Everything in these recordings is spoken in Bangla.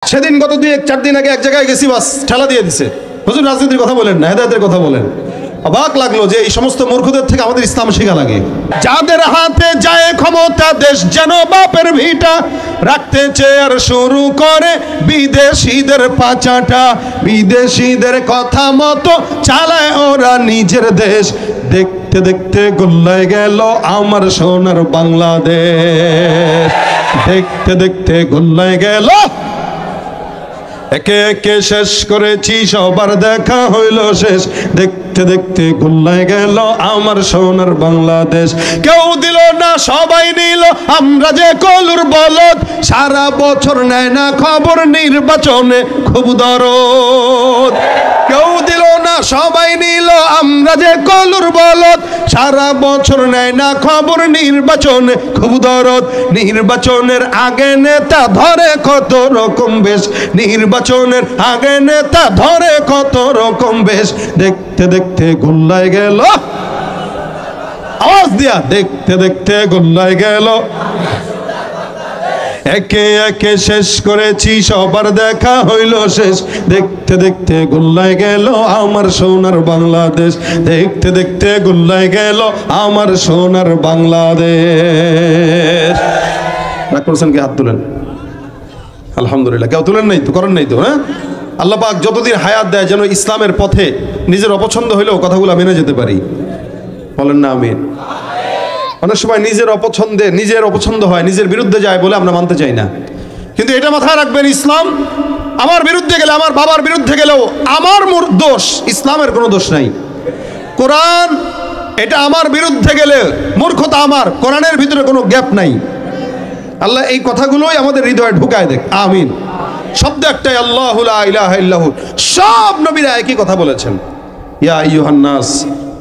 সেদিন গত 2-4 দিন আগে এক জায়গায় গেছি, বাস ঠেলা দিয়ে দিছে, হুজুর রাজনীতির কথা বলেন না, হেদায়েতের কথা বলেন। অবাক লাগলো যে এই সমস্ত মূর্খদের থেকে আমাদের ইসলাম শেখা লাগে। যাদের হাতে যায় ক্ষমতা, দেশ যেন বাপের ভিটা, রাখতে চেয়ার শুরু করে বিদেশিদের পাচাটা, বিদেশিদের কথা মতো চালায় ওরা নিজের দেশ। দেখতে দেখতে গোল্লায় গেল আমার সোনার বাংলাদেশ, দেখতে দেখতে গোল্লায় গেল। একে একে শেষ করেছি, সবার দেখা হইল শেষ, দেখতে দেখতে গোল্লায় গেল আমার সোনার বাংলাদেশ। কেউ দিল না, সবাই নিল, আমরা যে কলুর বলদ, সারা বছর নেয় না খবর, নির্বাচনে খুব দরদ। কেউ দিল না, সবাই নিল, আমরা যে কলুর বলদ, সারা বছর নেয় না খবর, নির্বাচনে খুব দরদ। নির্বাচনের আগে নেতা ধরে কত রকম বেশ, নির্বাচনের আগে নেতা ধরে কত রকম বেশ, দেখতে দেখতে গোল্লায় গেল। আওয়াজ দিয়া, দেখতে দেখতে গোল্লায় গেল। একে একে শেষ করেছি, সবার দেখা হইল শেষ, দেখতে দেখতে গোল্লায় গেল আমার সোনার বাংলাদেশ, দেখতে দেখতে গোল্লায় গেল আমার সোনার বাংলাদেশ। রাগ করছেন কি? হাত তুলেন। আলহামদুলিল্লাহ। কেউ তুলেন নাই তো, করেন নাই তো? হ্যাঁ, আল্লাহ পাক যতদিন হায়াত দেয় যেন ইসলামের পথে নিজের অপছন্দ হইলেও কথাগুলো মেনে যেতে পারি। বলেন না আমিন। অনেক সময় নিজের অপছন্দ হয়, নিজের বিরুদ্ধে যায় বলে আমরা মানতে চাই না। কিন্তু এটা মাথায় রাখবেন, ইসলাম আমার বিরুদ্ধে গেলে, আমার বাবার বিরুদ্ধে গেলেও আমার দোষ, ইসলামের কোনো দোষ নাই। কোরআন এটা আমার বিরুদ্ধে গেলে মূর্খতা আমার, কোরআনের ভিতরে কোনো গ্যাপ নাই। আল্লাহ এই কথাগুলোই আমাদের হৃদয়ে ঢুকায় দেখ। আমিন। শব্দ একটাই, আল্লাহু লা ইলাহা ইল্লাহু। সব নবীরা একই কথা বলেছেন, ইয়া আইয়ুহান নাস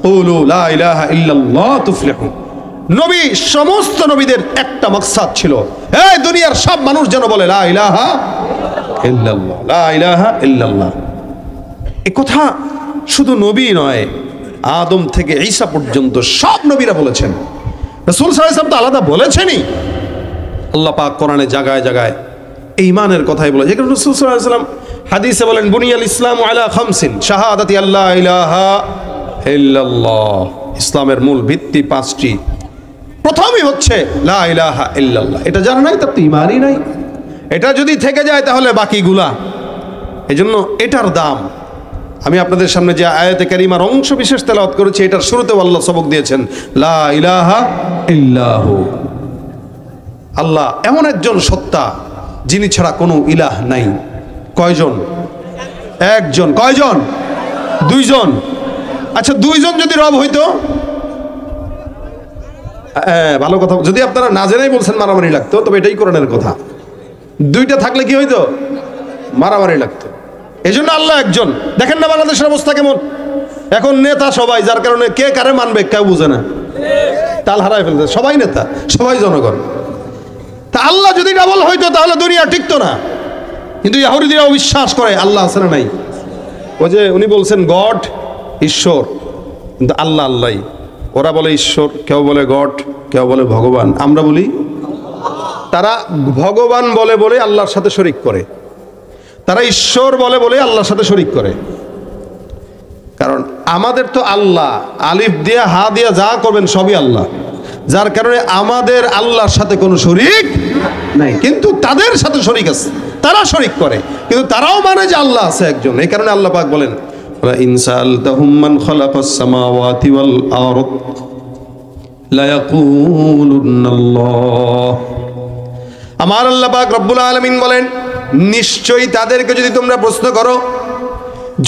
কুলু লা ইলাহা ইল্লাল্লাহ তুফলিহুন। নবী, সমস্ত নবীদের একটা মাকসাদ ছিল, এই দুনিয়ার সব মানুষ যেন বলে লা ইলাহা ইল্লাল্লাহ, লা ইলাহা ইল্লাল্লাহ। এই কথা শুধু নবী নয়, আদম থেকে ঈসা পর্যন্ত সব নবীরা বলেছেন। রাসূল সাল্লাল্লাহু আলাইহি ওয়াসাল্লাম তো আলাদা বলেছেনই। আল্লাহ পাক কোরআনে জায়গায় জায়গায় এই ইমানের কথাই বলে। যেখানে রাসূল সাল্লাল্লাহু আলাইহি ওয়াসাল্লাম হাদিসে বলেন, বুনিয়াল ইসলামু আলা খামসিন, শাহাদাতি আল্লা ইলাহা ইল্লাল্লাহ। ইসলামের মূল ভিত্তি 5টি। প্রথমই হচ্ছে লা ইলাহা ইল্লাল্লাহ। এটা জানা নাই তার তো ঈমানই নাই। এটা যদি থেকে যায় তাহলে বাকিগুলা, এজন্য এটার দাম। আমি আপনাদের সামনে যে আয়াতে কারিমার অংশ বিশেষ তেলাওয়াত করেছি, এটার শুরুতেও আল্লাহ সবক দিয়েছেন, লা ইলাহা ইল্লাহু। আল্লাহ এমন একজন সত্তা যিনি ছাড়া কোনো ইলাহ নাই। কয়জন? একজন। কয়জন? 2জন। আচ্ছা, 2জন যদি রব হইতো, ভালো কথা। যদি আপনারা না জেনেই বলছেন মারামারি লাগতো, তবে এটাই কোরআনের কথা। 2টা থাকলে কি হইতো? মারামারি লাগতো। এই জন্য আল্লাহ একজন। দেখেন না বাংলাদেশের অবস্থা কেমন এখন, নেতা সবাই, যার কারণে কে কারে মানবে কেউ বুঝে না, তাল হারায় ফেলতে। সবাই নেতা, সবাই জনগণ। তা আল্লাহ যদি ডাবল হইতো তাহলে দুনিয়া টিকতো না। কিন্তু ইহুদিরাও বিশ্বাস করে আল্লাহ আছে না নাই। ওই যে উনি বলছেন গড, ঈশ্বর, কিন্তু আল্লাহ আল্লাহ। ওরা বলে ঈশ্বর, কেউ বলে গড, কেউ বলে ভগবান। আমরা বলি তারা ভগবান বলে বলে আল্লাহর সাথে শরিক করে, তারা ঈশ্বর বলে বলে আল্লাহর সাথে শরিক করে। কারণ আমাদের তো আল্লাহ আলিফ দিয়া হা দিয়া যা করবেন সবই আল্লাহ, যার কারণে আমাদের আল্লাহর সাথে কোনো শরিক নাই। কিন্তু তাদের সাথে শরিক আছে, তারা শরিক করে, কিন্তু তারাও মানে যে আল্লাহ আছে একজন। এই কারণে আল্লাহ পাক বলেন, ইন সাআলতাহুম মান খালাকাস সামাওয়াতি ওয়াল আরদ লা ইয়াকুলুনাল্লাহ। আমার আল্লাহ পাক রব্বুল আলামিন বলেন, নিশ্চয়ই তাদেরকে যদি তোমরা প্রশ্ন করো,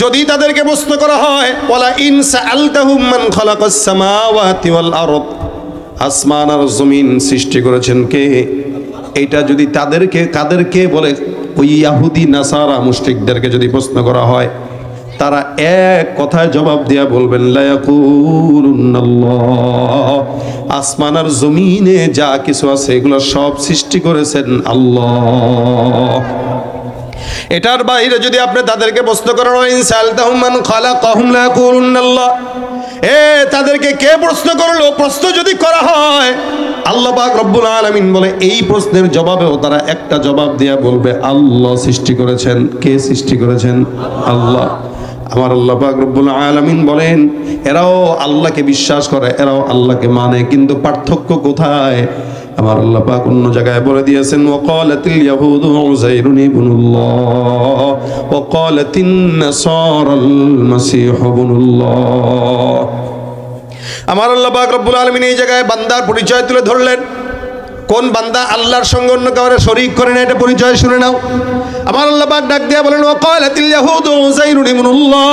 যদি তাদেরকে প্রশ্ন করা হয়, ওয়ালা ইন সাআলতাহুম মান খালাকাস সামাওয়াতি ওয়াল আরদ, আসমান আর জমিন সৃষ্টি করেছেন কে, এটা যদি কাদেরকে বলে, ওই ইহুদি নাসারা মুশরিকদেরকে যদি প্রশ্ন করা হয়, তারা এক কথায় জবাব দিয়া বলবেন, লা ইয়াকুলুনাল্লাহ। আসমান আর জমিনে যা কিছু আছে এগুলো সব সৃষ্টি করেছেন আল্লাহ। এটার বাইরে যদি আপনি তাদেরকে প্রশ্ন করেন, ইন সাআলতাহুম মান খালাকাহুম লা ইয়াকুলুনাল্লাহ, তাদেরকে কে প্রশ্ন করলো? প্রশ্ন যদি করা হয়, আল্লাহ পাক রব্বুল আলামিন বলে এই প্রশ্নের জবাবেও তারা একটা জবাব দিয়ে বলবে আল্লাহ সৃষ্টি করেছেন। কে সৃষ্টি করেছেন? আল্লাহ। আমার আল্লাহ পাক রব্বুল আলামিন বলেন এরাও আল্লাহকে বিশ্বাস করে, এরাও আল্লাহকে মানে, কিন্তু পার্থক্য কোথায়? আমার আল্লাহ পাক অন্য জায়গায় বলে দিয়েছেন ওয়াকালাতিল ইয়াহুদু উযাইরুন ইবনুল্লাহ ওয়াকালাতিন নাসারাল মাসীহু ইবনুল্লাহ। আমার আল্লাহ পাক রব্বুল আলামিন এই জায়গায় বান্দার পরিচয় তুলে ধরলেন। কোন বান্দা আল্লাহর সঙ্গে অন্য কাউকে শরীক করে না, এটা পরিচয় শুনে নাও। আমার আল্লাহ পাক ডাক দিয়ে বলেন ওয়াকালাতিল ইয়াহুদু উযাইরুন ইবনুল্লাহ,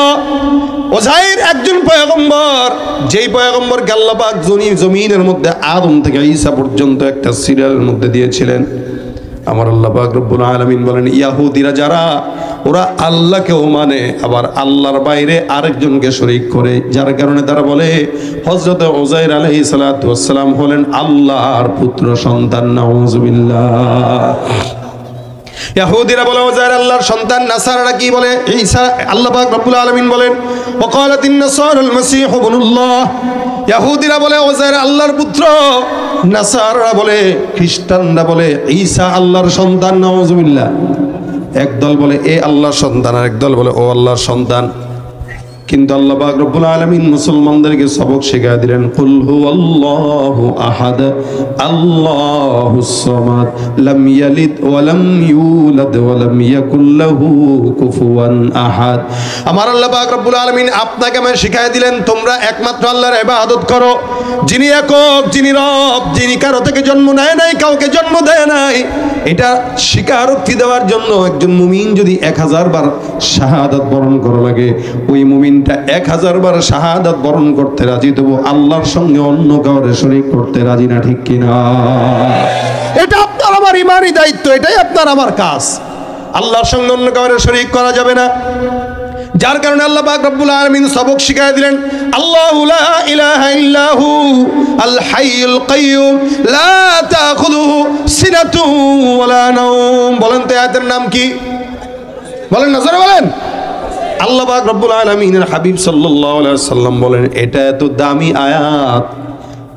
উযাইর একজন পয়গম্বর, যেই পয়গম্বরকে আল্লাহ পাক জমিনের মধ্যে আদম থেকে ঈসা পর্যন্ত একটা সিরিয়ালের মধ্যে দিয়েছিলেন। আমার আল্লাহ পাক রব্বুল আলামিন বলেন ইহুদিরা যারা, ওরা আল্লাহকেও মানে আবার আল্লাহর বাইরে আরেকজনকে শরীক করে, যার কারণে তারা বলে হযরত উযাইর আলাইহিস সালাতু ওয়াস সালাম হলেন আল্লাহর পুত্র সন্তান। নাউযুবিল্লাহ। ইহুদিরা বলে উযাইর আল্লাহর সন্তান, নাসারারা কি বলে? ঈসা। আল্লাহ পাক রব্বুল আলামিন বলেন ওয়াকালাতিন নাসারাল মাসীহু ইবনুল্লাহ। ইহুদিরা বলে উযাইর আল্লাহর পুত্র, নাসারারা বলে, খ্রিস্টানরা বলে ঈসা আল্লাহর সন্তান। নাউযুবিল্লাহ। একদল বলে এ আল্লাহর সন্তান, আর একদল বলে ও আল্লাহর সন্তান। কিন্তু আল্লাহ পাক রব্বুল আলামিন মুসলমানদেরকে সবক শিখিয়ে দিলেন কুল হুয়াল্লাহু আহাদ আল্লাহুস সামাদ লাম ইয়ালিদ ওয়া লাম ইউলাদ ওয়া লাম ইয়াকুল লাহু কুফুয়ান আহাদ। আমার আল্লাহ পাক রব্বুল আলামিন আপনাকে আমি শিখিয়ে দিলেন তোমরা একমাত্র আল্লাহর ইবাদত করো, যিনি একক, যিনি রব, যিনি কারো থেকে জন্ম নেয় নাই, কাউকে জন্ম দেয় নাই। এটা স্বীকারোক্তি দেওয়ার জন্য একজন মুমিন যদি 1000 বার শাহাদাত বরণ করা লাগে, ওই মুমিনটা 1000 বার শাহাদাত বরণ করতে রাজি, তবু আল্লাহর সঙ্গে অন্য কাউকে শরীক করতে রাজি না। ঠিক কিনা? এটা আপনার আমার ইমানি দায়িত্ব, এটাই আপনার আমার কাজ। আল্লাহর সঙ্গে অন্য কাউকে শরীক করা যাবে না। যার কারণে আল্লাহ পাক রব্বুল আলামিন সবক শিখিয়ে দিলেন আল্লাহু লা ইলাহা ইল্লাহু আল হাইয়ুল কাইয়্যুম লা তাখুযুহু সিনাতুন ওয়ালা নাওম। বলেন তো আয়াতের নাম কি? বলেন না, জোরে বলেন। আল্লাহ পাক রব্বুল আলামিনের হাবিব সাল্লাল্লাহু আলাইহি ওয়াসাল্লাম বলেন এটা এত দামি আয়াত।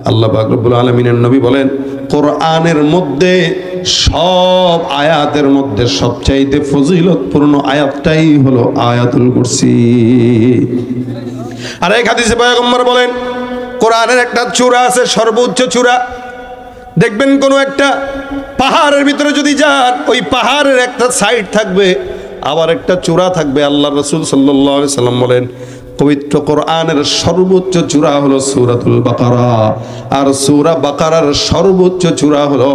আল্লাহ পাক রব্বুল আলামিনের নবী বলেন কোরআনের মধ্যে সব আয়াতের মধ্যে সবচাইতে ফজিলতপূর্ণ আয়াতটাই হলো আয়াতুল কুরসি। আর এক হাদিসে পয়গম্বর বলেন কোরআনের একটা চূড়া আছে, সর্বোচ্চ চূড়া। দেখবেন কোনো একটা পাহাড়ের ভিতরে যদি যান, ওই পাহাড়ের একটা সাইড থাকবে, আবার একটা চূড়া থাকবে। আল্লাহ রাসূল সাল্লাল্লাহু আলাইহি সাল্লাম বলেন পবিত্র কোরআনের সর্বোচ্চ চূড়া হলো সূরাতুল বাকারা, আর সূরা বাকারার সর্বোচ্চ চূড়া হলো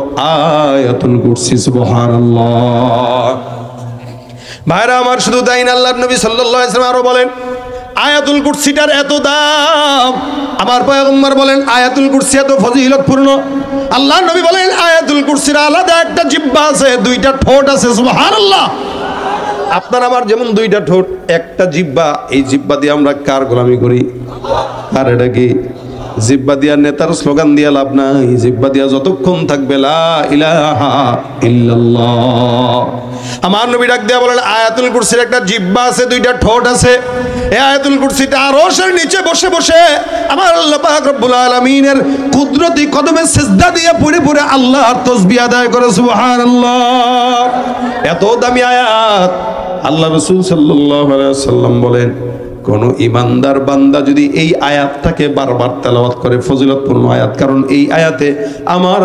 আয়াতুল কুরসি। সুবহানাল্লাহ। ভাইরা আমার, শুধু তাই না, আল্লাহর নবী সাল্লাল্লাহু আলাইহি ওয়াসাল্লাম আরো বলেন আয়াতুল কুরসিটার এত দাম। আমার পয়গম্বর বলেন আয়াতুল কুরসি এত ফজিলতপূর্ণ। আল্লাহর নবী বলেন আয়াতুল কুরসির আলাদা একটা জিহ্বা আছে, দুইটা ঠোঁট আছে। সুবহানাল্লাহ। আপনার আমার যেমন দুইটা ঠোঁট, একটা জিহ্বা, এই জিহ্বা দিয়ে আমরা কার গোলামি করি? আর এটা কি জিহ্বা দিয়া নেতার স্লোগান দিয়া লাভ নাই। জিহ্বা দিয়া যতক্ষণ থাকবে লা ইলাহা ইল্লাল্লাহ। আমার নবী ডাক দিয়া বলেন আয়াতুল কুরসির একটা জিহ্বা আছে, দুইটা ঠোঁট আছে। এই আয়াতুল কুরসিটা আরশের নিচে বসে বসে আমার আল্লাহ পাক রব্বুল আলামিনের কুদরতি কদমে সিজদা দিয়ে পড়ে পড়ে আল্লাহর তাসবিহ আদায় করে। সুবহানাল্লাহ। এত দামি আয়াত। আল্লাহ রাসূল সাল্লাল্লাহু আলাইহি ওয়াসাল্লাম বলেন কোন ইমানদার বান্দা যদি এই আয়াতটাকে বারবার তেলাওয়াত করে, ফজিলতপূর্ণ আয়াত, কারণ এই আয়াতে আমার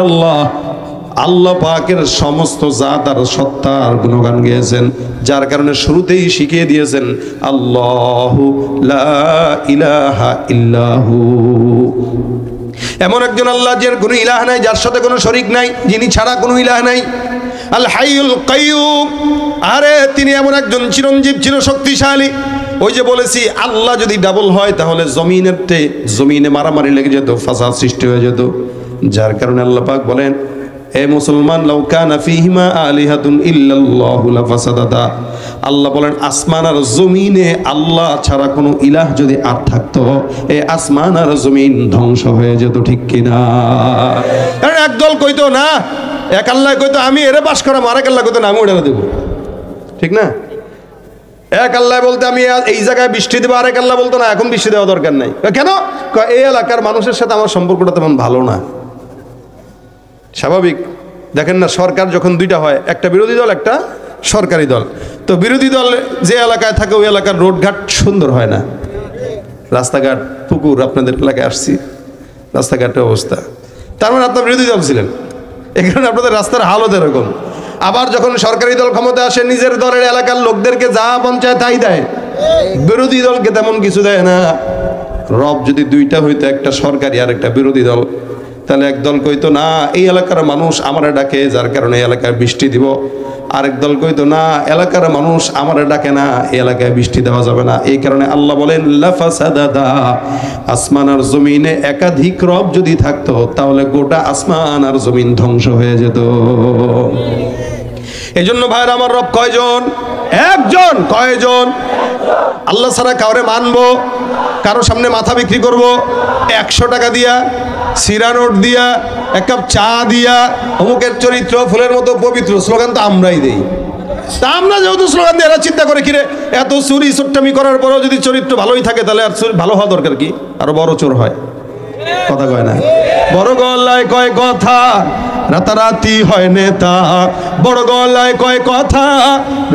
আল্লাহ পাকের সমস্ত জাত আর সত্তার গুণগান গেয়েছেন, যার কারণে শুরুতেই শিখিয়ে দিয়েছেন আল্লাহু লা ইলাহা ইল্লাহু। এমন একজন আল্লাহ যার কোনো ইলাহ নাই, যার সাথে কোনো শরীক নাই, যিনি ছাড়া কোনো ইলাহ নাই। আল হাইয়ুল কাইয়্যুম, আরে তিনি এমন একজন চিরঞ্জীব, চির শক্তিশালী। ওই যে বলেছি আল্লাহ যদি ডাবল হয় তাহলে জমিনে মারামারি লেগে যেত, ফাসাদ সৃষ্টি হয়ে যেত। যার কারণে আল্লাহ পাক বলেন হে মুসলমান লাউ কানা ফীহিমা আলিহাতুন ইল্লাল্লাহু লাফাসাদাতা। আল্লাহ বলেন আসমান আর জমিনে আল্লাহ ছাড়া কোনো ইলাহ যদি আর থাকতো, এই আসমান আর জমিন ধ্বংস হয়ে যেত। ঠিক কিনা? একদল কইতো না, এক আল্লাহ কইতো আমি এরে পাশ করাম, আরেক আল্লাহ কইতো না আমি ওটা দেবো। ঠিক না? এক আল্লাহ বলতে আমি এই জায়গায় বৃষ্টি দেবো, আরেক আল্লাহ বলতো না এখন বৃষ্টি দেওয়া দরকার নাই। কেন? এই এলাকার মানুষের সাথে আমার সম্পর্কটা তেমন ভালো না। স্বাভাবিক। দেখেন না, সরকার যখন দুইটা হয়, একটা বিরোধী দল একটা সরকারি দল, তো বিরোধী দল যে এলাকায় থাকে ওই এলাকার রোডঘাট সুন্দর হয় না, রাস্তাঘাট পুকুর, আপনাদের এলাকায় আসছি রাস্তাঘাটের অবস্থা, তার মানে আপনার বিরোধী দল ছিলেন, এই কারণে আপনাদের রাস্তার হালত এরকম। আবার যখন সরকারি দল ক্ষমতা আসে নিজের দলের এলাকার লোকদেরকে যা পঞ্চায়েত তাই দেয়, বিরোধী দলকে তেমন কিছু দেয় না। রব যদি দুইটা হইতো, একটা সরকারি আর একটা বিরোধী দল, তাহলে এক দল কইতো না এই এলাকার মানুষ আমারে ডাকে যার কারণে এই এলাকায় বৃষ্টি দিব, আরেক দল কইতো না এলাকার মানুষ আমারে ডাকে না এই এলাকায় বৃষ্টি দেওয়া যাবে না। এই কারণে আল্লাহ বলেন লাফাসাদাতা, আসমান আর জমিনে একাধিক রব যদি থাকতো তাহলে গোটা আসমান আর জমিন ধ্বংস হয়ে যেত। এই জন্য ভাইরা আমার, রব কয়জন? একজন। কয়জন? আল্লাহ ছাড়া কাউরে মানবো, কারো সামনে মাথা বিক্রি করব 100 টাকা দিয়া, সিরা নোট দিয়া, এক কাপ চা দিয়া, অমুকের চরিত্র ফুলের মতো পবিত্র, স্লোগান তো আমরাই দেই। তা আমরা যেহেতু স্লোগান দিয়ে, এরা চিন্তা করে কিরে এত চুরি চোট্টামি করার পরেও যদি চরিত্র ভালোই থাকে তাহলে আর ভালো হওয়া দরকার কি, আরো বড় চোর হয়। কথা কয় না, বড় গলায় কয় কথা রাতারাতি হয় নেতা, বড় গলায় কয় কথা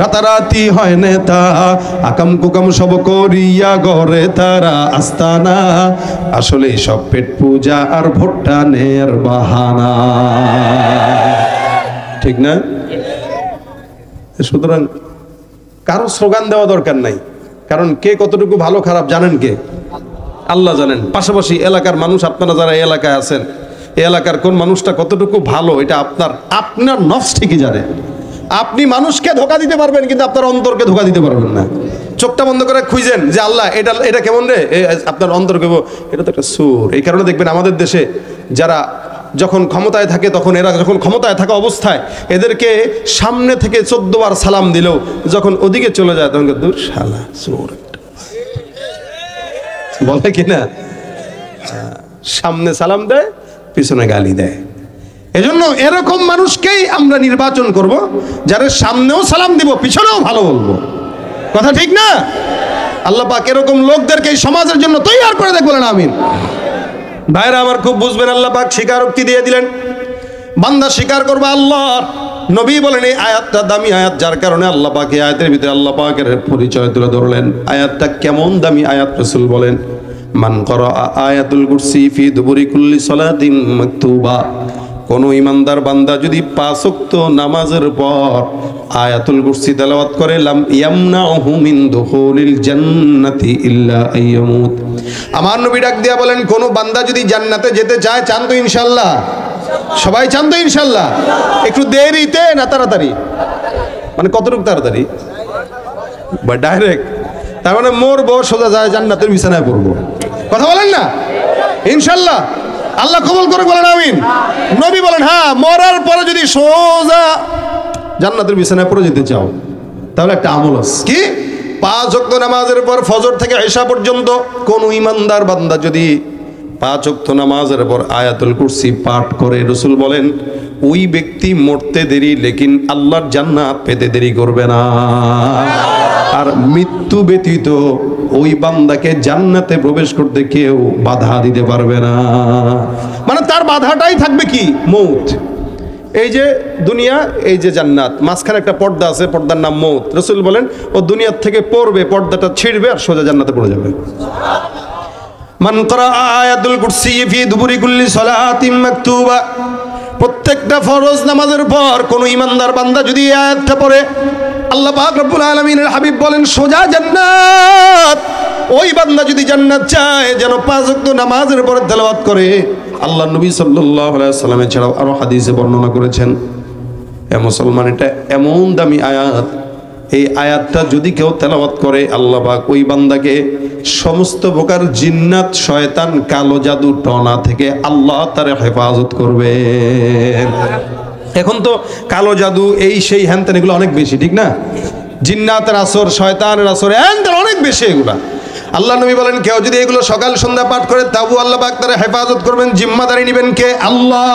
রাতারাতি হয় নেতা, আকাম কুকাম সব করিয়া গড়ে তারা আস্তানা, আসলে সব পেট পূজা আর ভোট্টানের বাহানা। ঠিক না? সুতরাং কারো স্লোগান দেওয়া দরকার নাই, কারণ কে কতটুকু ভালো খারাপ জানেন কে? আল্লাহ জানেন। পাশাপাশি এলাকার মানুষ, আপনারা যারা এই এলাকায় আছেন, এই এলাকার কোন মানুষটা কতটুকু ভালো এটা আপনার নফস ঠিকই জানে। আপনি মানুষকে ধোকা দিতে পারবেন কিন্তু আপনার অন্তরকে ধোকা দিতে পারবেন না। চোখটা বন্ধ করে খুঁজেন যে আল্লাহ এটা কেমন রে, আপনার অন্তরকে এটা তো একটা সুর। এই কারণে দেখবেন আমাদের দেশে যারা যখন ক্ষমতায় থাকে, তখন এরা যখন ক্ষমতায় থাকা অবস্থায় এদেরকে সামনে থেকে 14 বার সালাম দিলেও যখন ওদিকে চলে যায় তখন দূর শালা সুর বলে কিনা, সামনে সালাম দেয় পিছনে গালি দেয়। এজন্য এরকম মানুষকেই আমরা নির্বাচন করব, যারা সামনেও সালাম দিব পিছনেও ভালো বলবো। কথা ঠিক না? আল্লাহ পাক এরকম লোকদেরকে এই সমাজের জন্য তৈরি করে দেখ, বলেন আমিন। ভাইরা আমার খুব বুঝবেন, আল্লাহ পাক স্বীকারোক্তি দিয়ে দিলেন, বান্দা স্বীকার করবে আল্লাহর। নবী বলেন এই আয়াতটা দামি আয়াত, যার কারণে আল্লাহ পাক এই আয়াতের ভিতরে আল্লাহ পাকের পরিচয় তুলে ধরলেন। আয়াতটা কেমন দামি আয়াত, রাসূল বলেন মান করা আয়াতুল কুরসি ফি দুবুরি কুল্লি সালাতিন মাকতুবা, কোন ইমানদার বান্দা যদি 5 ওয়াক্ত নামাজের পর আয়াতুল কুরসি তেলাওয়াত করে, লাম ইয়ামনাহু মিন দুখুলিল জান্নাতি ইল্লা আইয়ামুত। আমার নবী ডাক দিয়া বলেন, কোন বান্দা যদি জান্নাতে যেতে চায়, চান তো ইনশাআল্লাহ? সবাই চান তো ইনশাআল্লাহ? একটু দেরিতে না তাড়াতাড়ি? মানে কতটুকু তাড়াতাড়ি বা ডাইরেক্ট? তার মানে মরবো সোজা যায় জান্নাতের বিছানায় পড়বো। কথা বলেন না? ইনশাআল্লাহ আল্লাহ কবুল করে, বলেন আমিন। নবী বলেন হ্যাঁ, মরার পরে যদি সোজা জান্নাতের বিছানায় পড়ে যেতে চাও তাহলে একটা আমল আছে কি, 5 ওয়াক্ত নামাজের পর ফজর থেকে ইশা পর্যন্ত কোন ইমানদার বান্দা যদি 5 ওয়াক্ত নামাজের পর আয়াতুল কুরসি পাঠ করে, রাসূল বলেন ওই ব্যক্তি মরতে দেরি লেকিন আল্লাহর জান্নাত পেতে দেরি করবে না। আর মৃত্যু ব্যতীত ওই বান্দাকে জান্নাতে প্রবেশ করতে কেউ বাধা দিতে পারবে না। মানে তার বাধাটাই থাকবে কি, মৌত। এই যে দুনিয়া, এই যে জান্নাত, মাঝখানে একটা পর্দা আছে, পর্দার নাম মৌত। রাসূল বলেন ও দুনিয়ার থেকে পড়বে, পর্দাটা ছিঁড়বে আর সোজা জান্নাতে পড়ে যাবে। মান করা আয়াতুল কুরসি ফি দুবুরি কুল্লি সালাতিন মাকতুবা, প্রত্যেকটা ফরজ নামাজের পর কোন ইমানদার বান্দা যদি এই আয়াতটা পড়ে, আল্লাহ পাক রব্বুল আলামিনের হাবিব বলেন সোজা জান্নাত। ওই বান্দা যদি জান্নাত চায় যেন 5 ওয়াক্ত নামাজের পরে তেলাওয়াত করে। আল্লাহ নবী সাল্লাল্লাহু আলাইহি ওয়াসাল্লাম এছাড়াও আরো হাদিসে বর্ণনা করেছেন, এ মুসলমান এটা এমন দামি আয়াত, এই আয়াতটা যদি কেউ তেলাওয়াত করে আল্লাহ পাক ওই বান্দাকে সমস্ত প্রকার জিন্নাত, শয়তান, কালো জাদু, টনা থেকে আল্লাহ তার হেফাজত করবে। এখন তো কালো জাদু এই সেই হ্যানতেন এগুলো অনেক বেশি, ঠিক না? জিন্নাতের আসর, শয়তানের আসর, হ্যানতেন অনেক বেশি এগুলা। আল্লাহ নবী বলেন কেউ যদি এগুলো সকাল সন্ধ্যা পাঠ করে তাবু আল্লাহ পাক তার হেফাজত করবেন, জিম্মাদারি নেবেন কে? আল্লাহ।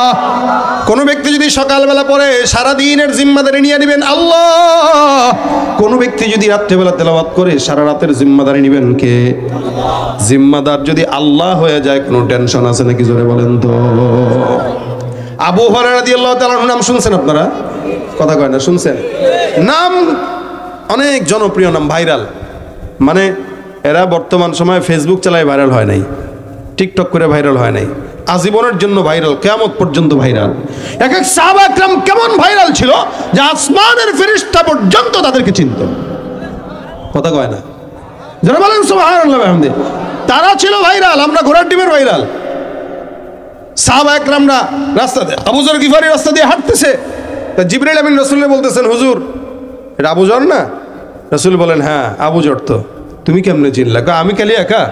কোন ব্যক্তি যদি সকালবেলা পড়ে সারা দিনের জিম্মাদারি নিয়ে নেবেন আল্লাহ। কোন ব্যক্তি যদি রাত্রেবেলা তেলাওয়াত করে সারা রাতের জিম্মাদারি নেবেন কে? জিম্মাদার যদি আল্লাহ হয়ে যায় কোনো টেনশন আছে নাকি? জোরে বলেন তো। আবু হুরায়রা রাদিয়াল্লাহু তাআলার নাম শুনছেন আপনারা? কথা কয় না, শুনছেন? নাম অনেক জনপ্রিয় নাম, ভাইরাল। মানে এরা বর্তমান সময়ে ফেসবুক চালায় ভাইরাল হয় নাই, টিকটক করে ভাইরাল হয় নাই, আজীবনের জন্য ভাইরাল, কিয়ামত পর্যন্ত ভাইরাল। এক এক সাহাবা একরাম কেমন ভাইরাল ছিল যে আসমানের ফেরেশতা পর্যন্ত তাদেরকে চিনত। কথা কয় না, যারা বলেন সুবহানাল্লাহ বিহামদিহি। তারা ছিল ভাইরাল, আমরা ঘোড়ার ডিমের ভাইরাল। সাহাবা একরামরা রাস্তা দিয়ে, আবু যর গিফারি রাস্তা দিয়ে হাঁটতেছে, তা জিবরাইল আমিন রাসূলকে বলতেছেন, হুজুর এটা আবু যর না? রাসূল বলেন হ্যাঁ আবু যর। তো তুমি কেমনে চিনলা? আমি খালি একা,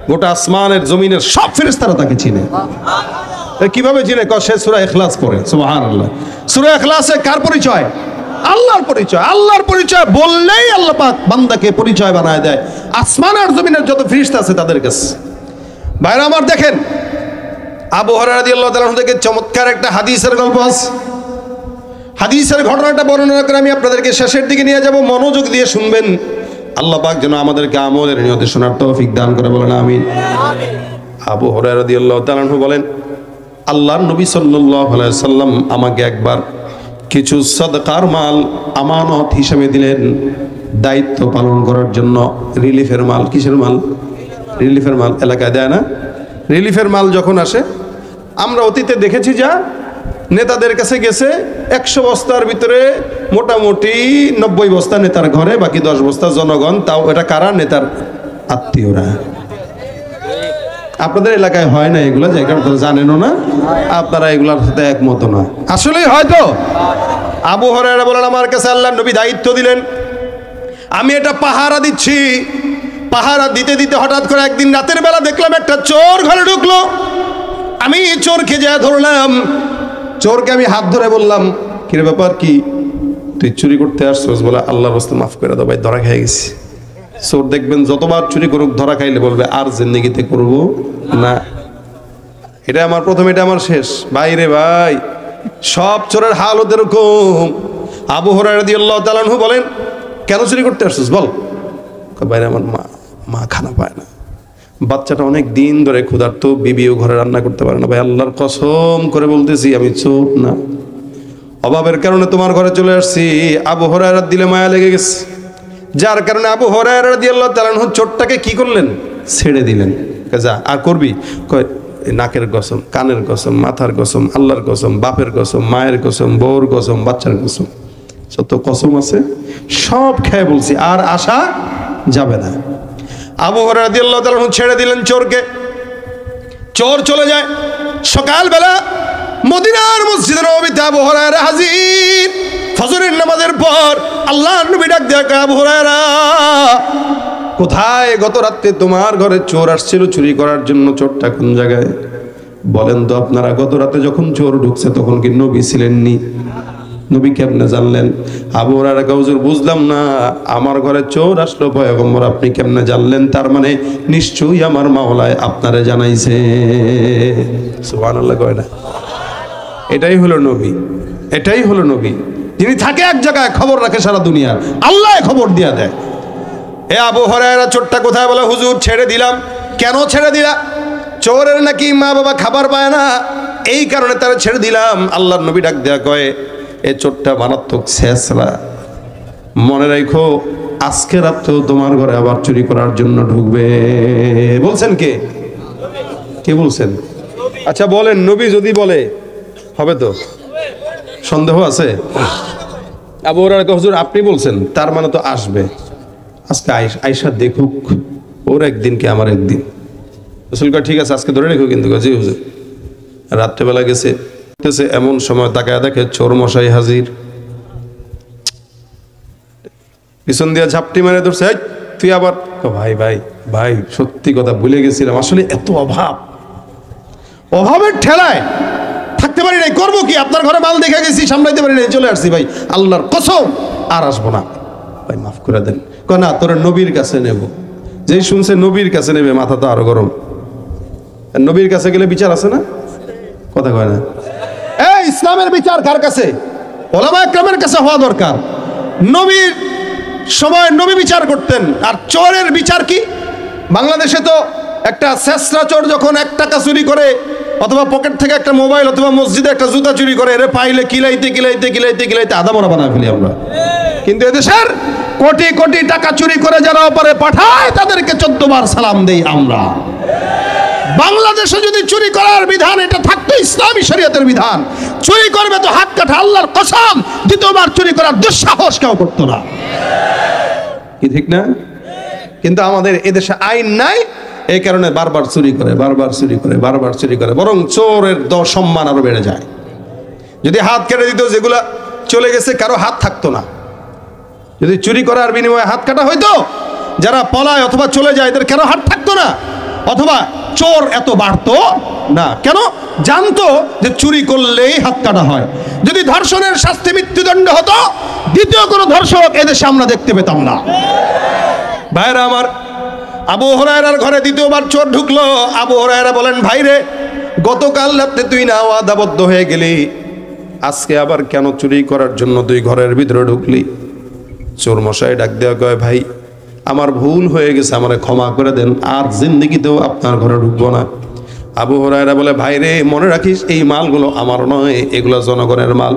গোটা আসমানের জমিনের সব ফেরেশতারা তাকে চিনে। কিভাবে চিনে? সে সূরা ইখলাস পড়ে। সুবহানাল্লাহ। সূরা ইখলাসে কার পরিচয়? আল্লাহর পরিচয়। আল্লাহর পরিচয় বললেই আল্লাহ পাক বান্দাকে পরিচয় বানায় দেয় আসমান আর জমিনের যত ফেরেশতা আছে তাদের কাছে। ভাইরা আমার দেখেন, আবু হুরায়রা রাদিয়াল্লাহু তাআলা থেকে চমৎকার একটা হাদিসের গল্প আছে। হাদিসের ঘটনাটা বর্ণনা করে আমি আপনাদেরকে শেষের দিকে নিয়ে যাব, মনোযোগ দিয়ে শুনবেন। আল্লাহ পাক যেন আমাদেরকে আমলের নিয়তে শোনার তৌফিক দান করে, বলেন আমিন। আবু হুরায়রা রাদিয়াল্লাহু তাআলা বলেন, আল্লাহর নবী সাল্লাল্লাহু আলাইহি ওয়াসাল্লাম আমাকে একবার কিছু সাদকার মাল আমানত হিসেবে দিলেন, দায়িত্ব পালন করার জন্য। রিলিফের মাল। কিসের মাল? রিলিফের মাল। এলাকায় দেয় না? রিলিফের মাল যখন আসে, আমরা অতীতে দেখেছি যা নেতাদের কাছে গেছে 100 বস্তার ভিতরে মোটামুটি 90 বস্তা নেতার ঘরে, বাকি 10 বস্তা জনগণ। তাও এটা কারা? নেতার আত্মীয়রা। আপনাদের এলাকায় হয় না এগুলা, যে কারণে জানেনও না, আপনারা এগুলার সাথে একমত না। আসলেই হয়তো আবু হুরায়রা বলেন, আমার কাছে আল্লাহর নবী দায়িত্ব দিলেন, আমি এটা পাহারা দিচ্ছি। পাহারা দিতে দিতে হঠাৎ করে একদিন রাতের বেলা দেখলাম একটা চোর ঘরে ঢুকলো। আমি চোরকে যা ধরলাম, চোরকে আমি হাত ধরে বললাম, কি রে ব্যাপার, কি তুই চুরি করতে আসছিস? বলে আল্লাহর রাস্তায় মাফ করে দাও ভাই, ধরা খেয়ে গেছি। চোর দেখবেন যতবার চুরি করুক ধরা খাইলে বলবে আর জিন্দেগিতে করব না। এটা আমার প্রথম, এটা আমার শেষ। ভাই রে ভাই, সব চোরের হাল হতে এরকম। আবু হুরায়রা রাদিয়াল্লাহু তাআলা আনহু বলেন, কেন চুরি করতে আসছিস বল? বাইরে আমার মা খানা পায় না, বাচ্চাটা অনেক দিন ধরে ক্ষুধার্ত, বিবিও ঘরে রান্না করতে পারে না। ভাই আল্লাহর কসম করে বলতেছি আমি চোর না, অভাবের কারণে তোমার ঘরে চলে আসছি। আবু হুরায়রা দিলে মায়া লেগে গেছে, যার কারণে আবু হুরায়রা রাদিয়াল্লাহু তাআলা আনহু চোরটাকে কি করলেন? ছেড়ে দিলেন। যা আর করবি? কয় নাকের কসম, কানের কসম, মাথার কসম, আল্লাহর কসম, বাপের কসম, মায়ের কসম, বউর কসম, বাচ্চার কসম, যত কসম আছে সব খেয়ে বলছি, আর আসা যাবে না। আবু হুরায়রা রাদিয়াল্লাহু তাআলা ছেড়ে দিলেন চোরকে। চোর চলে যায়। সকালবেলা মদিনার মসজিদে নববীতে আবু হুরায়রা হাজির। ফজরের নামাজের পর আল্লাহর নবী ডাক দেয়া, আবু হুরায়রা কোথায়? গত রাতে তোমার ঘরে চোর আসছিল চুরি করার জন্য। চোরটা কোন জায়গায় বলেন তো আপনারা? গত রাতে যখন চোর ঢুকছে তখন কি নবী ছিলেননি? নবী কেমনে জানলেন? আবু হুরায়রা হুজুর বুঝলাম না, আমার ঘরে চোর আসলো পয়গম্বর, আপনি কেমনে জানলেন? তার মানে নিশ্চয়ই আমার মাওলায় আপনারে জানাইছে। সুবহানাল্লাহ কয় না? এটাই হলো নবী, এটাই হলো নবী, যিনি থাকে এক জায়গায় খবর রাখে সারা দুনিয়ার। আল্লাহ খবর দিয়া দেয়। এ আবু হুরায়রা চোরটা কোথায়? বলে হুজুর ছেড়ে দিলাম। কেন ছেড়ে দিলা? চোরের নাকি মা বাবা খাবার পায় না, এই কারণে তারা ছেড়ে দিলাম। আল্লাহর নবী ডাক দেয়া কয়, এ চোরটা মারাত্মক ছেঁচড়া, মনে রাখো আজকে রাতেও তোমার ঘরে আবার চুরি করার জন্য ঢুকবে। বলছেন কে? কে বলছেন? আচ্ছা বলেন, নবী যদি বলে হবে তো? সন্দেহ আছে? আবু হুরায়রা হুজুর আপনি বলছেন, তার মানে তো আসবে। আজকে আয়সা দেখুক, ওর একদিন কি আমার একদিন। রাসূল কয় ঠিক আছে আজকে ধরে রেখো, কিন্তু জি হুজুর। রাত্রেবেলা গেছে, এমন সময় তাকায় দেখে চোর মশাই হাজির। পিছন দিয়ে ঝাপটি মেরে ধরছে, তুই আবার? ভাই ভাই ভাই সত্যি কথা ভুলে গেছিলাম, আসলে এত অভাব, অভাবের ঠেলায় থাকতে পারি নাই, করবো কি? আপনার ঘরে মাল দেখে গেছি, সামলাইতে পারি নাই, চলে আসছি ভাই, আল্লাহর কসম আর আসবো না, ভাই মাফ করে দেন। কয় না তোর নবীর কাছে নেব। যেই শুনছে নবীর কাছে নেবে মাথা তো আরো গরম। নবীর কাছে গেলে বিচার আছে না? কথা কয় না। এই ইসলামের বিচার কার কাছে? ওলামা একরামের কাছে হওয়া দরকার। নবীর সময় নবী বিচার করতেন। আর চোরের বিচার কি? বাংলাদেশে তো একটা শেষরা চোর যখন 1 টাকা চুরি করে অথবা পকেট থেকে একটা মোবাইল অথবা মসজিদে একটা জুতা চুরি করে, এরে পাইলে কিলাইতে কিলাইতে কিলাইতে কিলাইতে আধা মরা বানায় ফেলি আমরা। কিন্তু এদেশের কোটি কোটি টাকা চুরি করে যারা ওপারে পাঠায় তাদেরকে 14 বার সালাম দেই আমরা। বাংলাদেশে যদি চুরি করার বিধান এটা থাকতো ইসলামী শরীয়তের বিধান, চুরি করবে তো হাত কাটা, আল্লাহর কসম দ্বিতীয়বার চুরি করার দুঃসাহস কেউ করতো না। কি ঠিক না? কিন্তু আমাদের এদেশে আইন নাই, এই কারণে বারবার চুরি করে, বারবার চুরি করে, বারবার চুরি করে, বরং চোরের সম্মান আরো বেড়ে যায়। যদি হাত কেটে দিত, যেগুলা চলে গেছে কারো হাত থাকতো না। যদি চুরি করার বিনিময়ে হাত কাটা হইতো, যারা পলায় অথবা চলে যায় এদের কারো হাত থাকতো না, অথবা চোর এত বাড়তো না। কেন? জানতো যে চুরি করলেই হাত কাটা হয়। যদি ধর্ষণের শাস্তি মৃত্যুদণ্ড হতো, দ্বিতীয় কোনো ধর্ষক এদেশে আমরা দেখতে পেতাম না। ভাইরা আমার, আবু হুরায়রার ঘরে দ্বিতীয়বার চোর ঢুকলো। আবু হুরায়রা বলেন, ভাইরে গতকাল রাতে তুই না ওয়াদাবদ্ধ হয়ে গেলি, আজকে আবার কেন চুরি করার জন্য তুই ঘরের ভিতরে ঢুকলি? চোর মশাই ডাক দেওয়া কয়, ভাই আমার ভুল হয়ে গেছে, আমারে ক্ষমা করে দেন, আর জিন্দেগিতেও আপনার ঘরে ঢুকবো না। আবু হুরায়রা বলে, ভাই রে মনে রাখিস এই মালগুলো আমার নয়, এগুলো জনগণের মাল।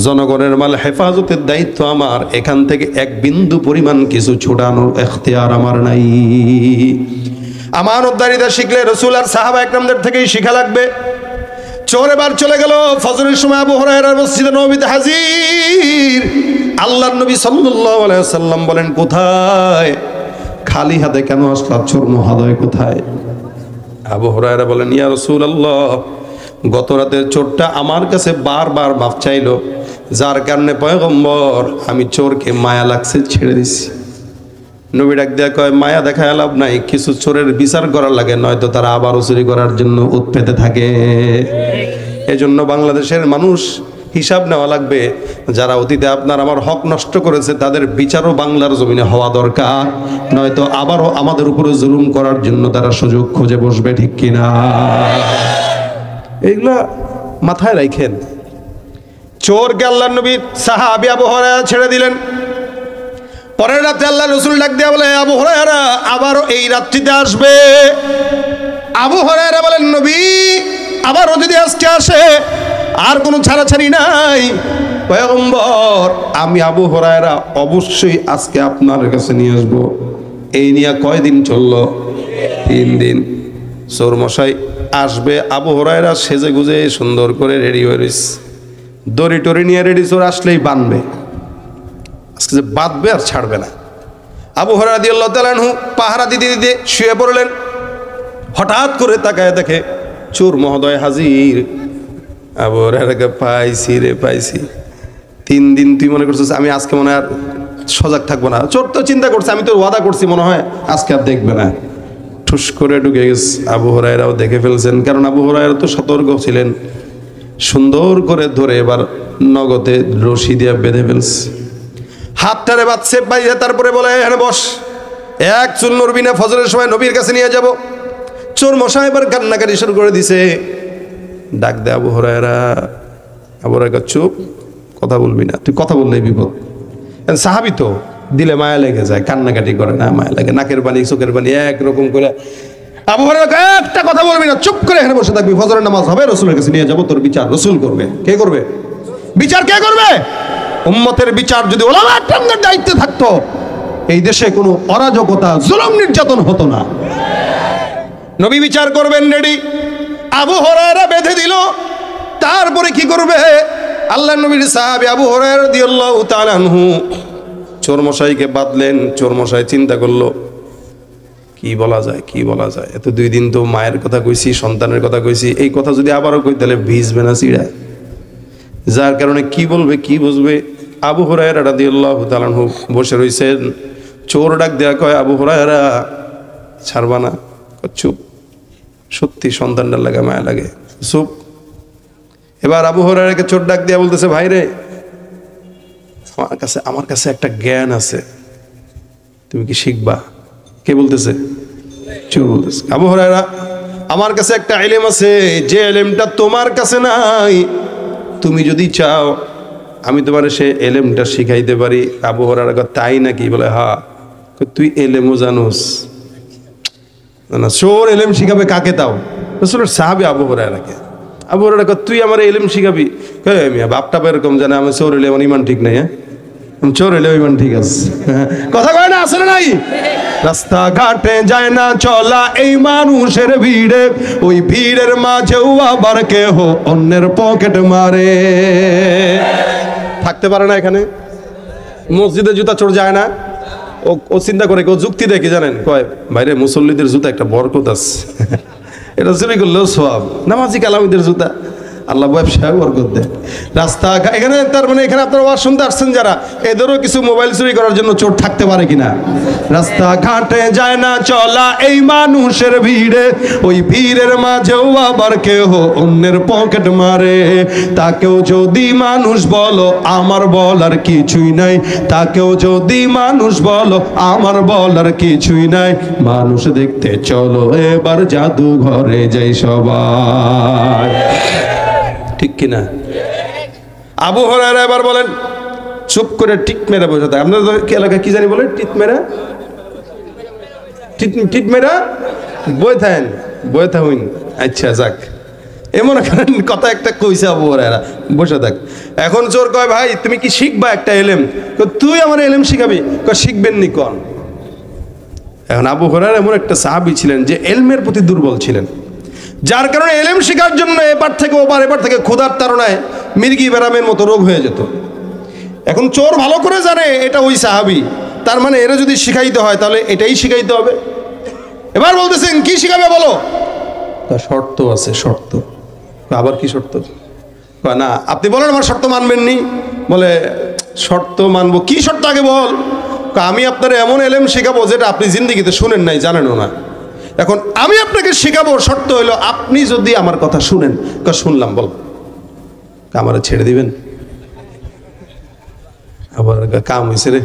জনগণের মাল হেফাজতের দায়িত্ব আমার, এখান থেকে এক বিন্দু পরিমাণ কিছু ছোটানোর এখতিয়ার আমার নাই। আমানতদারিতা শিখলে রাসূল আর সাহাবা একরামদের থেকেই শিখা লাগবে। চোর এবার চলে গেল। ফজরের সময় আবু হুরায়রা মসজিদে নববীতে হাজির। আল্লাহর নবী সাল্লাল্লাহু আলাইহি ওয়াসাল্লাম বলেন, কোথায়? খালি হাতে কেন আসলা? চোর মহোদয় কোথায়? আবু হুরায়রা বলেন, ইয়া রাসূলুল্লাহ, গত রাতের চোরটা আমার কাছে বারবার মাফ চাইলো, যার কারণে পয়গম্বর আমি চোরকে মায়া লাগছে ছেড়ে দিছি। নবী ডাক দেয়া কয়, মায়া দেখায় লাভ নাই, কিছু চোরের বিচার করার লাগে, নয়তো তারা আবারও চুরি করার জন্য উৎপেতে থাকে। এজন্য বাংলাদেশের মানুষ হিসাব নেওয়া লাগবে, যারা অতীতে আপনার আমার হক নষ্ট করেছে তাদের বিচারও বাংলার জমিনে হওয়া দরকার, নয়তো আবারও আমাদের উপরে জুলুম করার জন্য তারা সুযোগ খুঁজে বসবে। ঠিক কিনা? এইগুলা মাথায় রাখেন। চোরকে আল্লাহর নবী সাহাবী আবু হুরায়রা ছেড়ে দিলেন। পরের রাতে আল্লাহ রাসূল ডাক দিয়া বলে, আবু হুরায়রা আবারও এই রাত্রিতে আসবে। আবু হুরায়রা বলেন, নবী আবারও যদি আজকে আসে আর কোনো ছাড়াছাড়ি নাই। পয়গম্বর আমি আবু হুরায়রা অবশ্যই আজকে আপনার কাছে নিয়ে আসবো। এই নিয়ে কয়দিন চললো? 3 দিন। চোর মশাই আসবে, আবু হুরায়রা সেজে গুজে সুন্দর করে রেডি হয়ে রয়েছে, দড়ি টড়ি নিয়ে রেডি। চোর আসলেই বাঁধবে, আজকে যে বাঁধবে আর ছাড়বে না। আবু হুরায়রা রাদিয়াল্লাহু তাআলা আনহু পাহারা দিতে দিতে শুয়ে পড়লেন। হঠাৎ করে তাকায় দেখে চোর মহোদয় হাজির। আবু হুরায়রাকে পাইছি রে পাইছি। 3 দিন তুই মনে করছিস আমি আজকে মনে হয় আর সজাগ থাকবো না। চোর তো চিন্তা করছে আমি তো ওয়াদা করছি মনে হয় আজকে আর দেখবে না। ঠুস করে ঢুকে গেছে। আবু হুরায়রাও দেখে ফেলছেন, কারণ আবু হুরায়রা তো সতর্ক ছিলেন। সুন্দর করে ধরে এবার নগদে রশি দিয়ে বেঁধে ফেলছে। হাতটারে বাঁধছে, বাইরে তারপরে বলে, হ্যাঁ বস, এক চুল নড়বি না, ফজরের সময় নবীর কাছে নিয়ে যাব। চোর মশাই এবার কান্নাকাটি শুরু করে দিছে। ডাক দে আবু হুরায়রা। আবু হুরায়রা চুপ, কথা বলবি না, তুই কথা বললেই বিপদ। সাহাবী তো দিলে মায়া লেগে যায়, কান্নাকাটি করে না, মায়া লাগে, নাকের পানি চোখের পানি একরকম করে। আবু হুরায়রা একটা কথা বলবি না, চুপ করে এখানে বসে থাকবি, ফজরের নামাজ হবে, রাসূলের কাছে নিয়ে যাব, তোর বিচার রাসূল করবে। কে করবে বিচার? কে করবে? উম্মতের বিচার যদি ওলামা একরামদের দায়িত্বে থাকতো, এই দেশে কোনো অরাজকতা জুলুম নির্যাতন হতো না। নবী বিচার করবেন রেডি। আবু হুরায়রা বেঁধে দিল। তারপরে কি করবে? আল্লাহর নবীর সাহাবী আবু হুরায়রা রাদিয়াল্লাহু তাআলা আনহু চোর মশাইকে বাঁধলেন। চোর মশাই চিন্তা করলো কি বলা যায়, কি বলা যায়। এত 2 দিন তো মায়ের কথা কইছি, সন্তানের কথা কইছি, এই কথা যদি আবারও কই তাহলে ভিজবে না চিড়ায়, যার কারণে কি বলবে কি বুঝবে। আবু হুরায়রা রাদিয়াল্লাহু তাআলা আনহু বসে রইছেন। চোর ডাক দেয়া কয়, আবু হুরায়রা ছাড়বা না? চুপ, সত্যি সন্তানটার লাগে মায়া লাগে, চুপ। এবার আবু হুরায়রাকে চোর ডাক দিয়া বলতেছে, ভাই রে আমার কাছে একটা জ্ঞান আছে, তুমি কি শিখবা? কে বলতেছে? চোর বলতেছে। আবু হুরায়রা, আমার কাছে একটা ইলম আছে, যে ইলমটা তোমার কাছে নাই, তুমি যদি চাও আমি তোমার সে এলেমটা শিখাইতে পারি। আবু হুরায়রা কয়, তাই নাকি? বলে হ্যাঁ। তুই এলেমও জানোস? না, চোর এলেম শিখাবে কাকে? তাও রাসূলের সাহাবী আবু হুরায়রাকে। আবু হুরায়রা কয়, তুই আমার এলেম শিখাবি? কয়, মিয়া বাপটা এরকম জানে আমি চোর হইলে আমার ইমান ঠিক নাই। চোর হইলে ইমান ঠিক আছে, কথা কয় না? আসলে নাই। রাস্তাঘাটে যায় না চলা এই মানুষের ভিড়ে, ওই ভিড়ের মাঝেও আবার কেহ অন্যের পকেট মারে। থাকতে পারে না এখানে। মসজিদে জুতা চোর যায় না, ও চিন্তা করে, কেউ যুক্তি দেয় কি জানেন? কয়, ভাইরে মুসল্লিদের জুতা একটা বরকত আছে, এটা চুরি করলেও সওয়াব। নামাজি কালামিদের জুতা আল্লাহ ব্যবসায় বরকত দেয়। রাস্তা এখানে, তার মানে এখানে আপনারা ওয়াজ শুনতে আসছেন যারা, এদেরও কিছু মোবাইল চুরি করার জন্য চোর থাকতে পারে কিনা? রাস্তাঘাটে যায় না চলা এই মানুষের ভিড়ে, ওই ভিড়ের মাঝেও আবার কেহ অন্যের পকেট মারে। তাকেও যদি মানুষ বলো আমার বলার কিছুই নাই, তাকেও যদি মানুষ বলো আমার বলার কিছুই নাই। মানুষ দেখতে চলো এবার জাদুঘরে যাই সবাই, ঠিক কিনা? আবু হুরায়রা এবার বলেন, চুপ করে টিট মেরা বসে থাকে। আপনাদের এলাকায় কি জানি বলে? টিট মেরা, টিট মেরা বই থাকেন, বই থাকুন। আচ্ছা যাক, এমন কথা একটা কইছে আবু হুরায়রা, বসে থাক। এখন চোর কয়, ভাই তুমি কি শিখবা একটা এলেম? তুই আমার এলেম শিখাবি? শিখবেন নি কোন? এখন আবু হুরায়রা এমন একটা সাহাবী ছিলেন যে এলমের প্রতি দুর্বল ছিলেন, যার কারণে এলেম শেখার জন্য এপার থেকে ওপার, এপার থেকে ক্ষুধার তাড়নায় মির্গি বেরামের মতো রোগ হয়ে যেত। এখন চোর ভালো করে জানে এটা ওই সাহাবী, তার মানে এরা যদি শিখাইতে হয় তাহলে এটাই শিখাইতে হবে। এবার বলতেছেন কি শিখাবে বলো? তা শর্ত আছে। শর্ত? আবার কি শর্ত? না আপনি বলেন আমার শর্ত মানবেন নি। বলে শর্ত মানবো। কি শর্ত আগে বল? আমি আপনার এমন এলেম শেখাবো যেটা আপনি জিন্দেগিতে শুনেন নাই, জানেনও না। এখন আমি আপনাকে শেখাবো, শর্ত হইলো আপনি যদি আমার কথা শুনেন। শুনলাম, বল আমারে ছেড়ে দিবেন? আবার কাম হয়েছে রে,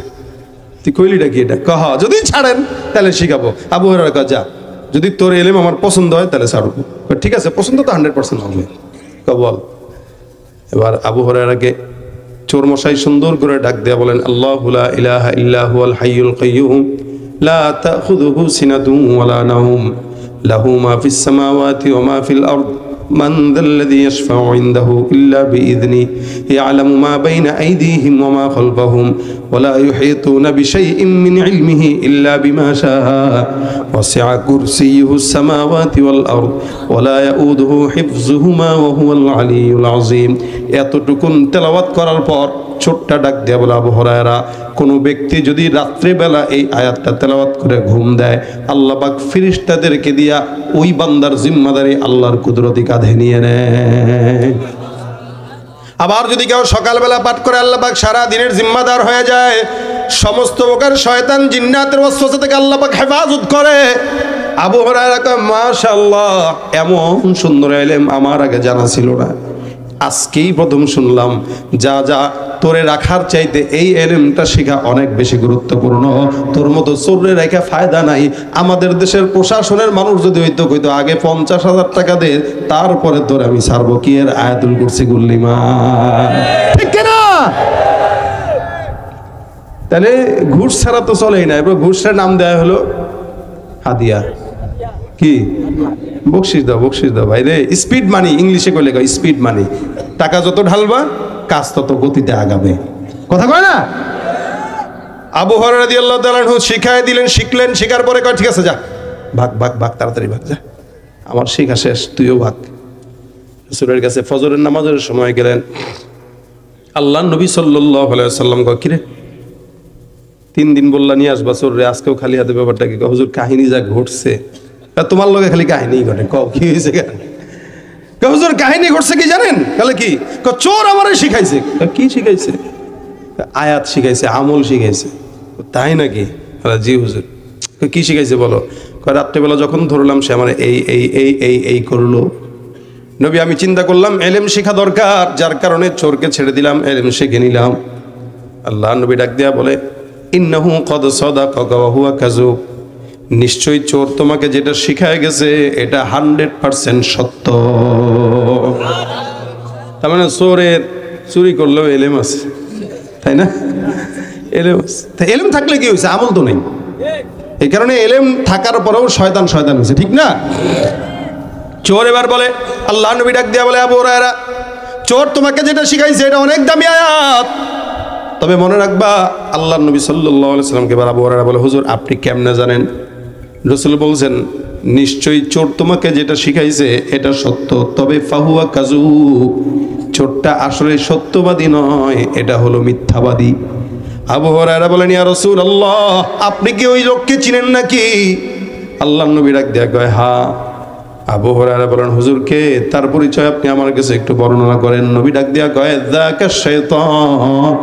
তুই কইলিটা কি এটা? কহ যদি ছাড়েন তাহলে শিখাবো। আবু হুরায়রা কয়, যা, যদি তোর এলেম আমার পছন্দ হয় তাহলে ছাড়বো। ঠিক আছে, পছন্দ তো 100% হবে। বল। এবার আবু হুরায়রাকে চোর মশাই সুন্দর করে ডাক দেয়া বলেন, আল্লাহু লা ইলাহা ইল্লা হুয়াল হাইয়ুল কাইয়্যুম লা তাখুযুহু সিনাতুন ওয়ালা নাওম লাহু মা ফিস সামাওয়াতি ওয়া মা ফিল আরদ মান যাল্লাযী ইয়াশফাউ ইনদাহু ইল্লা বিইযনিহি ইয়ালামু মা বাইনা আইদিহিম ওয়া মা খালফাহুম ওয়া লা ইউহীতুনা বিশাইইন মিন ইলমিহি ইল্লা বিমা শাআ ওয়াসি'a কুরসিয়্যুহুস সামাওয়াতি ওয়াল আরদ ওয়া লা ইয়াউদুহু হিফযুহুমা ওয়া হুয়াল আলিয়্যুল আযীম। এতটুকুন তেলাওয়াত করার পর ছোট্টা ডাক দেয়া বলে, আবু হুরায়রা, কোনো ব্যক্তি যদি রাত্রেবেলা এই আয়াতটা তেলাওয়াত করে ঘুম দেয়, আল্লাহ পাক ফেরেশতাদেরকে দিয়া ওই বান্দার জিম্মাদারি আল্লাহর কুদরতি কাঁধে নিয়ে নেয়। আবার যদি কেউ সকালবেলা পাঠ করে, আল্লাহ পাক সারা দিনের জিম্মাদার হয়ে যায়। সমস্ত প্রকার শয়তান জিন্নাতের ওয়াসওয়াসা থেকে আল্লাহ পাক হেফাজত করে। আবু হুরায়রা কয়, মাশাআল্লাহ, এমন সুন্দর ইলম আমার আগে জানা ছিল না, আজকেই প্রথম শুনলাম। যা যা তোরে রাখার চাইতে এই এলেমটা শেখা অনেক বেশি গুরুত্বপূর্ণ। তোর মতো চোরে রেখে ফায়দা নাই। আমাদের দেশের প্রশাসনের মানুষ যদি হইতো, কইতো আগে 50,000 টাকা দে, তারপরে তোরে আমি ছাড়বো। কি এর আয়াতুল কুরসি গুল্লিমা, ঠিক না? তাহলে ঘুষ ছাড়া তো চলেই না। এবার ঘুষের নাম দেয়া হলো হাদিয়া। কি? বকশিস দাও, বকশিস দাও। ভাই রে, স্পিড মানি ইংলিশে কইলে কয় স্পিড মানি। টাকা যত ঢালবা কাজ তত গতিতে আগাবে, কথা কয় না? আবু হুরায়রা রাদিয়াল্লাহু তাআলা আনহু শিখায় দিলেন, শিখলেন। শিখার পরে কয়, ঠিক আছে যা, ভাগ ভাগ ভাগ, তাড়াতাড়ি ভাগ, যা, আমার শিখা শেষ, তুইও ভাগ। রাসূলের কাছে ফজরের নামাজের সময় গেলেন। আল্লাহর নবী সাল্লাল্লাহু আলাইহি ওয়াসাল্লাম কয়, কিরে 3 দিন বললা নিয়ে আসবা চোর রে, আজকেও খালি হাতে ব্যাপারটা কি? হুজুর কাহিনী যা ঘটছে, তোমার লগে খালি কাহিনী ঘটে। কি হয়েছে? হুজুর কাহিনী ঘটছে কি জানেন? তাহলে কি? চোর আমারে শিখাইছে। কি শিখাইছে? আয়াত শিখাইছে, আমল শিখাইছে। তাই নাকি? জি হুজুর। কি শিখাইছে বলো? রাত্রেবেলা যখন ধরলাম সে আমার এই এই এই এই এই করলো। নবী, আমি চিন্তা করলাম এলেম শেখা দরকার, যার কারণে চোরকে ছেড়ে দিলাম, এলেম শিখে নিলাম। আল্লাহ নবী ডাক দেয়া বলে, ইন্নাহু ক্বাদ সাদাকা ওয়া হুয়া কাযুব। নিশ্চয়ই চোর তোমাকে যেটা শিখায় গেছে এটা 100% সত্য। তার মানে চোরের চুরি করলেও এলেম আছে, তাই না? এলেম আছে। তা এলেম থাকলে কি হয়েছে? আমল তো নেই। এই কারণে এলেম থাকার পরেও শয়তান শয়তান হয়েছে, ঠিক না? চোর এবার বলে, আল্লাহ নবী ডাক দিয়া বলে, আবু হুরায়রা, চোর তোমাকে যেটা শিখাইছে এটা অনেক দামি আয়াত, তবে মনে রাখবা আল্লাহ নবী সাল্লাল্লাহু আলাইহি সাল্লামকে। এবার আবু হুরায়রা বলে, হুজুর আপনি কেমনে জানেন? রাসূল বলছেন, নিশ্চয়ই চোর তোমাকে যেটা শিখাইছে এটা সত্য, তবে ফাহুয়া কাযুব, চোরটা আসলে সত্যবাদী নয়, এটা হলো মিথ্যাবাদী। আবু হুরায়রা বলেন, ইয়া রাসূলুল্লাহ, আপনি কি ওই লোককে চিনেন নাকি? আল্লাহর নবী ডাক দিয়া কয়, হ্যাঁ। আবু হুরায়রা বলেন, হুজুরকে তার পরিচয় আপনি আমার কাছে একটু বর্ণনা করেন। নবী ডাক দিয়া কয়, যাকা শাইতান,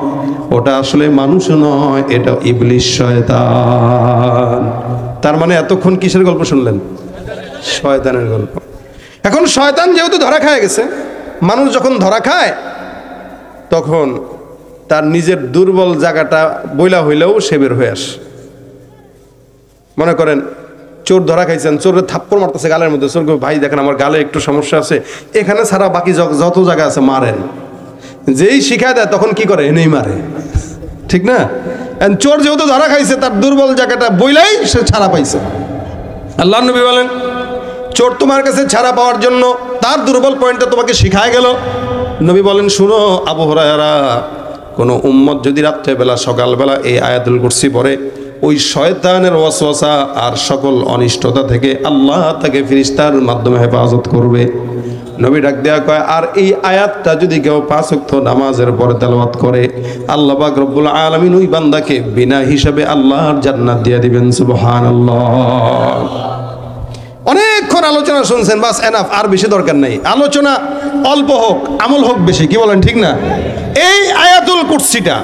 ওটা আসলে মানুষ নয়, এটা ইবলিস শয়তান। তার মানে এতক্ষণ কিসের গল্প শুনলেন? শয়তানের গল্প। এখন শয়তান যেহেতু ধরা খায় গেছে, মানুষ যখন ধরা খায় তখন তার নিজের দুর্বল জায়গাটা বইলা হইলেও সে বের হয়ে আসে। মনে করেন চোর ধরা খাইছেন, চোরের থাপ্পড় মারতেছে গালের মধ্যে, চোর ভাই দেখেন আমার গালে একটু সমস্যা আছে, এখানে ছাড়া বাকি যত জায়গা আছে মারেন। যেই শিখায় দেয় তখন কি করে? এনেই মারে, ঠিক না? চোর যেহেতু ধরা খাইছে তার দুর্বল জায়গাটা বইলাই সে ছাড়া পাইছে। আল্লাহ নবী বলেন, চোর তোমার কাছে ছাড়া পাওয়ার জন্য তার দুর্বল পয়েন্টটা তোমাকে শিখায় গেল। নবী বলেন, শুনো আবু হুরায়রা, কোনো উম্মত যদি রাত্রেবেলা সকালবেলা এই আয়াতুল কুরসি পড়ে, ওই শয়তানের ওয়াসওয়াসা আর সকল অনিষ্টতা থেকে আল্লাহ তাকে ফেরেশতার মাধ্যমে হেফাজত করবে। নবী ডাক দেয়া কয়, আর এই আয়াতটা যদি কেউ 5 ওয়াক্ত নামাজের পরে তেলাওয়াত করে, আল্লাহ পাক রব্বুল আলামিন ওই বান্দাকে বিনা হিসাবে আল্লাহর জান্নাত দিয়ে দিবেন। সুবহানাল্লাহ। অনেকক্ষণ আলোচনা শুনছেন, বাস এনাফ, আর বেশি দরকার নাই। আলোচনা অল্প হোক, আমল হোক বেশি, কি বলেন, ঠিক না? এই আয়াতুল কুরসিটা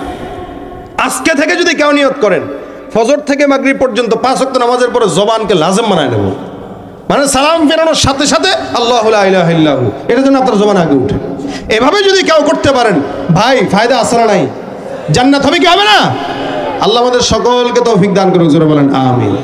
আজকে থেকে যদি কেউ নিয়ত করেন, ফজর থেকে মাগরিব পর্যন্ত 5 ওয়াক্ত নামাজের পরে জবানকে লাজেম বানায় নেব, মানে সালাম ফেরানোর সাথে সাথে আল্লাহু লা ইলাহা ইল্লাহু, এটার জন্য আপনার জবান আগে উঠে। এভাবে যদি কেউ করতে পারেন, ভাই ফায়দা আছে না নাই? জান্নাত হবে কি হবে না? আল্লাহ আমাদের সকলকে তৌফিক দান করুক, জোরে বলেন আমিন।